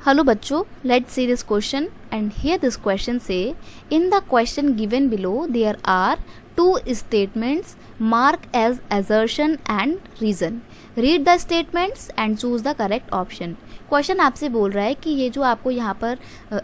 Hello bachcho, let's see this question and here this question say, in the question given below there are two statements marked as assertion and reason. Read the statements and choose the correct option. Question आपसे बोल रहा है कि ये जो आपको यहाँ पर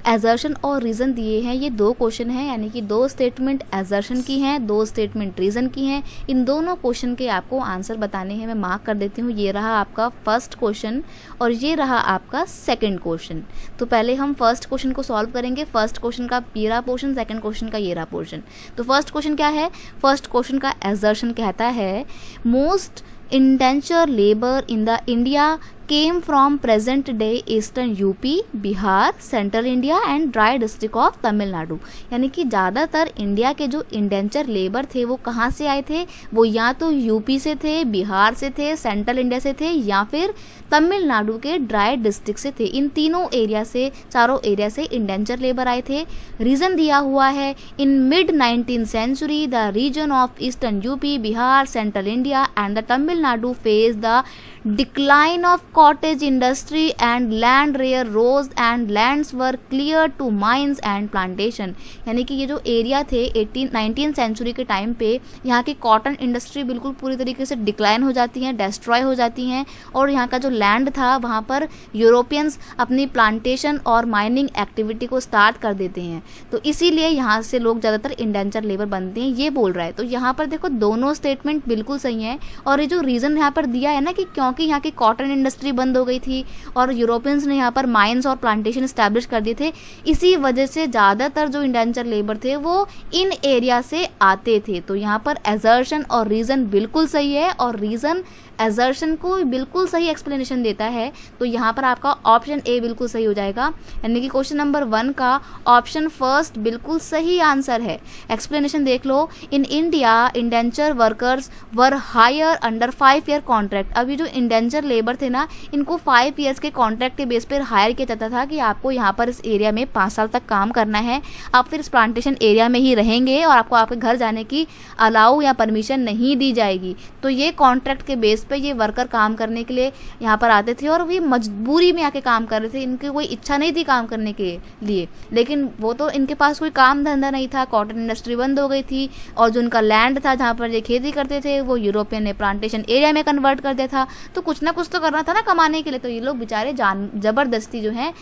एजर्शन और रीज़न दिए हैं ये दो क्वेश्चन हैं, यानी कि दो स्टेटमेंट एजर्शन की हैं, दो स्टेटमेंट रीज़न की हैं. इन दोनों क्वेश्चन के आपको आंसर बताने हैं. मैं मार्क कर देती हूँ. ये रहा आपका फर्स्ट क्वेश्चन और ये रहा आपका सेकंड क्वेश्चन. तो पहले हम फर्स्ट क्वेश्चन को सॉल्व करेंगे. फर्स्ट क्वेश्चन का ये रहा पोर्शन, सेकंड क्वेश्चन का ये रहा पोर्शन. तो फर्स्ट क्वेश्चन क्या है? फर्स्ट क्वेश्चन का एजर्शन कहता है most indentured labor in the India came from present day eastern UP, Bihar, central India and dry district of Tamil Nadu. यानी कि ज़्यादातर इंडिया के जो इंडेंचर लेबर थे वो कहाँ से आए थे? वो या तो यूपी से थे, बिहार से थे, सेंट्रल इंडिया से थे या फिर तमिलनाडु के ड्राई डिस्ट्रिक्ट से थे. इन तीनों एरिया से, चारों एरिया से इंडेंचर लेबर आए थे. रीज़न दिया हुआ है इन मिड 19th century द region of eastern UP, Bihar, central India and the Tamil Nadu face the decline of cottage industry and land rare rose and lands were cleared to mines and plantation. यानी कि ये जो एरिया थे 19th century के time पे यहाँ की कॉटन इंडस्ट्री बिल्कुल पूरी तरीके से डिक्लाइन हो जाती हैं, डिस्ट्रॉय हो जाती हैं और यहाँ का जो लैंड था वहाँ पर यूरोपियंस अपनी प्लांटेशन और माइनिंग एक्टिविटी को स्टार्ट कर देते हैं. तो इसीलिए यहाँ से लोग ज़्यादातर इंडेंचर लेबर बनते हैं, ये बोल रहा है. तो यहाँ पर देखो दोनों स्टेटमेंट बिल्कुल सही हैं और ये जो रीज़न यहाँ पर दिया है ना कि क्योंकि यहाँ की कॉटन इंडस्ट्री बंद हो गई थी और यूरोपियंस ने यहाँ पर माइंस और प्लांटेशन इस्टेब्लिश कर दिए थे, इसी वजह से ज़्यादातर जो इंडेंचर लेबर थे वो इन एरिया से आते थे. तो यहाँ पर एजर्शन और रीज़न बिल्कुल सही है और रीज़न एजर्शन को बिल्कुल सही एक्सप्लेनेशन देता है. तो यहाँ पर आपका ऑप्शन ए बिल्कुल सही हो जाएगा. यानी कि क्वेश्चन नंबर 1 का ऑप्शन फर्स्ट बिल्कुल सही आंसर है. एक्सप्लेनेशन देख लो. In India indenture workers were hired under 5 year contract. अभी जो इंडेंचर लेबर थे ना इनको 5 ईयर्स के कॉन्ट्रैक्ट के बेस पर हायर किया जाता था कि आपको यहाँ पर इस एरिया में 5 साल तक काम करना है, आप फिर इस प्लांटेशन एरिया में ही रहेंगे और आपको आपके घर जाने की अलाउ या परमिशन नहीं दी जाएगी. तो ये कॉन्ट्रैक्ट के बेस पे ये वर्कर काम करने के लिए यहाँ पर आते थे और ये मजबूरी में आके काम कर रहे थे. इनकी कोई इच्छा नहीं थी काम करने के लिए, लेकिन वो तो इनके पास कोई काम धंधा नहीं था, कॉटन इंडस्ट्री बंद हो गई थी और जो उनका लैंड था जहाँ पर ये खेती करते थे वो यूरोपियन ने प्लांटेशन एरिया में कन्वर्ट कर दिया था. तो कुछ ना कुछ तो करना था ना कमाने के लिए. तो ये लोग बेचारे ज़बरदस्ती जो है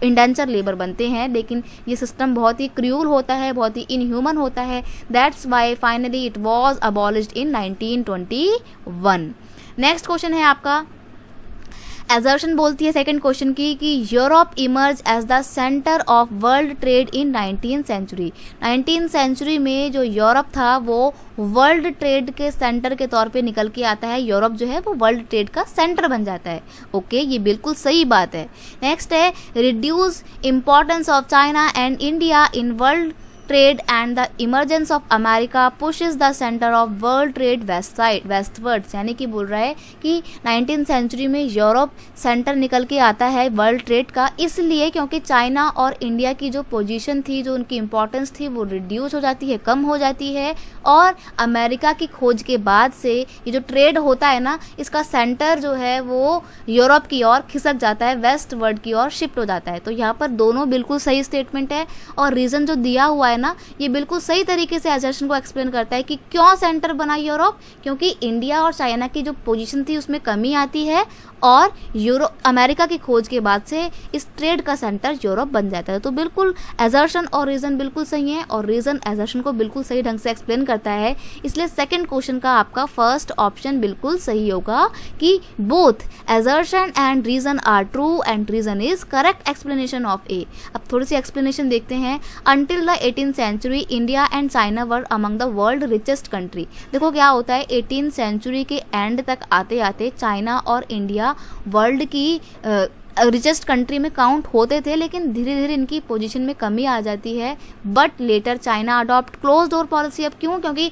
इंडेंचर लेबर बनते हैं. लेकिन ये सिस्टम बहुत ही क्रूअल होता है, बहुत ही इनह्यूमन होता है. That's why finally it was abolished in 1921. Next question है आपका. एजर्शन बोलती है सेकंड क्वेश्चन की कि Europe emerge as the centre of world trade in 19th century. 19th century में जो यूरोप था वो वर्ल्ड ट्रेड के सेंटर के तौर पे निकल के आता है. यूरोप जो है वो वर्ल्ड ट्रेड का सेंटर बन जाता है. ओके, ये बिल्कुल सही बात है. नेक्स्ट है reduce importance of China and India in world trade and the emergence of America pushes the center of world trade westwards. यानी कि बोल रहा है कि 19th century में यूरोप सेंटर निकल के आता है वर्ल्ड ट्रेड का, इसलिए क्योंकि चाइना और इंडिया की जो पोजीशन थी, जो उनकी इंपॉर्टेंस थी वो रिड्यूस हो जाती है, कम हो जाती है और अमेरिका की खोज के बाद से ये जो ट्रेड होता है ना इसका सेंटर जो है वो यूरोप की ओर खिसक जाता है, वेस्ट वर्ल्ड की ओर शिफ्ट हो जाता है. तो यहाँ पर दोनों बिल्कुल सही स्टेटमेंट है और रीज़न जो दिया हुआ है ना ये बिल्कुल सही तरीके से एजर्शन को एक्सप्लेन करता है कि क्यों सेंटर बना यूरोप. क्योंकि इंडिया और चाइना की जो पोजीशन थी उसमें कमी आती है और अमेरिका की खोज के बाद से इस ट्रेड का सेंटर यूरोप बन जाता है. तो बिल्कुल एजर्शन और रीज़न बिल्कुल सही है और रीज़न एजर्शन को बिल्कुल सही ढंग से एक्सप्लेन करता है. इसलिए सेकंड क्वेश्चन का आपका फर्स्ट ऑप्शन बिल्कुल सही होगा कि both assertion and reason are true and reason is correct explanation of A. अब थोड़ी सी एक्सप्लेनेशन देखते हैं. Until the 18th century India and China were among the world richest country. देखो क्या होता है 18th century के एंड तक आते आते चाइना और इंडिया वर्ल्ड की रिचेस्ट कंट्री में काउंट होते थे, लेकिन धीरे धीरे इनकी पोजीशन में कमी आ जाती है. But later China adopt close door policy. अब क्यों? क्योंकि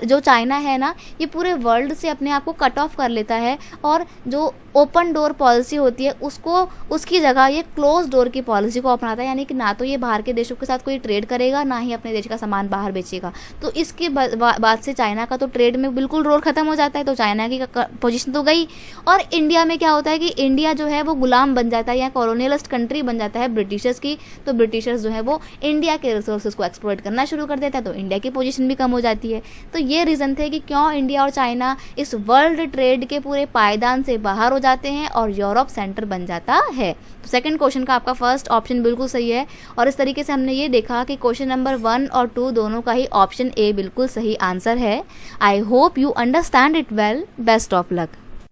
जो चाइना है ना ये पूरे वर्ल्ड से अपने आप को कट ऑफ कर लेता है और जो ओपन डोर पॉलिसी होती है उसको, उसकी जगह ये क्लोज डोर की पॉलिसी को अपनाता है, यानी कि ना तो ये बाहर के देशों के साथ कोई ट्रेड करेगा, ना ही अपने देश का सामान बाहर बेचेगा। तो इसके बाद से चाइना का तो ट्रेड में बिल्कुल रोल खत्म हो जाता है, तो चाइना की पोजीशन तो गई। और इंडिया में क्या होता है कि इंडिया जो है वो गुलाम बन जाता है या कॉलोनियलिस्ट कंट्री बन जाता है ब्रिटिशर्स की। तो ब्रिटिशर्स जो है वो इंडिया के रिसोर्सेज को एक्सप्लॉइट करना शुरू कर देता है, तो इंडिया की पोजीशन भी कम हो जाती है। तो ये रीज़न थे कि क्यों इंडिया और चाइना इस वर्ल्ड ट्रेड के पूरे पायदान से बाहर हो जाते हैं और यूरोप सेंटर बन जाता है। तो सेकंड क्वेश्चन का आपका फर्स्ट ऑप्शन बिल्कुल सही है। और इस तरीके से हमने ये देखा कि क्वेश्चन नंबर 1 और 2 दोनों का ही ऑप्शन ए बिल्कुल सही आंसर है। I hope you understand it well. Best of luck.